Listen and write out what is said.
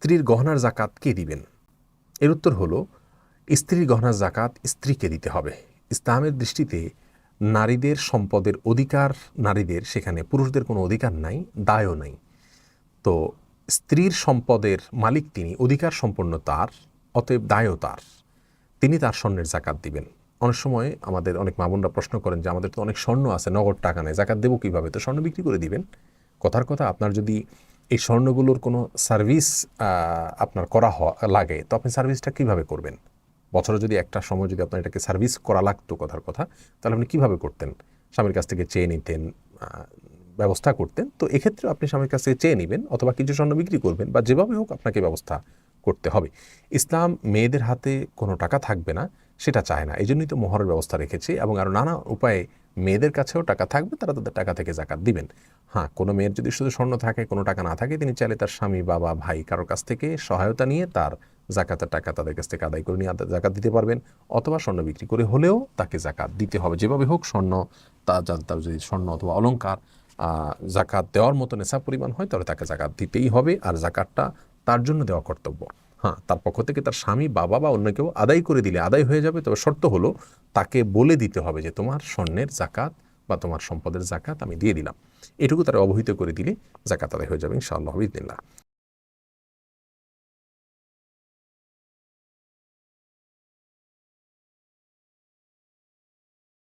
স্ত্রীর গহনার জাকাত কে দিবেন? এর উত্তর হলো, স্ত্রীর গহনার জাকাত স্ত্রীকে দিতে হবে। ইসলামের দৃষ্টিতে নারীদের সম্পদের অধিকার, নারীদের সেখানে পুরুষদের কোনো অধিকার নাই, দায়ও নাই। তো স্ত্রীর সম্পদের মালিক তিনি, অধিকার সম্পন্ন তার, অতএব দায়ও তার। তিনি তার স্বর্ণের জাকাত দিবেন। অনেক সময় আমাদের অনেক মা বোনরা প্রশ্ন করেন যে আমাদের তো অনেক স্বর্ণ আছে, নগদ টাকা নেই, জাকাত দেবো কীভাবে? তো স্বর্ণ বিক্রি করে দিবেন। কথার কথা, আপনার যদি এই স্বর্ণগুলোর কোনো সার্ভিস আপনার করা লাগে, তো আপনি সার্ভিসটা কীভাবে করবেন? বছরে যদি একটা সময় যদি আপনার এটাকে সার্ভিস করা লাগতো, কথার কথা, তাহলে আপনি কীভাবে করতেন? স্বামীর কাছ থেকে চেয়ে নিতেন, ব্যবস্থা করতেন। তো এক্ষেত্রে আপনি স্বামীর কাছ থেকে চেয়ে নেবেন, অথবা কিছু স্বর্ণ বিক্রি করবেন, বা যেভাবে হোক আপনাকে ব্যবস্থা করতে হবে। ইসলাম মেয়েদের হাতে কোনো টাকা থাকবে না সেটা চায় না, এই জন্যই তো মোহরের ব্যবস্থা রেখেছে, এবং আরও নানা উপায়ে মেয়েদের কাছেও টাকা থাকবে, তারা তাদের টাকা থেকে জাকাত দিবেন। হ্যাঁ, কোনো মেয়ের যদি শুধু স্বর্ণ থাকে, কোনো টাকা না থাকে, তিনি চাইলে তার স্বামী, বাবা, ভাই কারোর কাছ থেকে সহায়তা নিয়ে তার জাকাতের টাকা তাদের কাছ থেকে আদায় করে নিয়ে জাকাত দিতে পারবেন, অথবা স্বর্ণ বিক্রি করে হলেও তাকে জাকাত দিতে হবে। যেভাবে হোক স্বর্ণ, তার যদি স্বর্ণ অথবা অলংকার জাকাত দেওয়ার মতো নেশা পরিমাণ হয়, তাহলে তাকে জাকাত দিতেই হবে, আর জাকাতটা তার জন্য দেওয়া কর্তব্য। হ্যাঁ, তার পক্ষ থেকে তার স্বামী, বাবা বা অন্য কেউ আদায় করে দিলে আদায় হয়ে যাবে, তবে শর্ত হলো তাকে বলে দিতে হবে যে তোমার স্বর্ণের জাকাত বা তোমার সম্পদের জাকাত আমি দিয়ে দিলাম। এটুকু তারা অবহিত করে দিলে জাকাত আদায় হয়ে যাবে ইনশাআল্লাহ বিইذনিল্লাহ।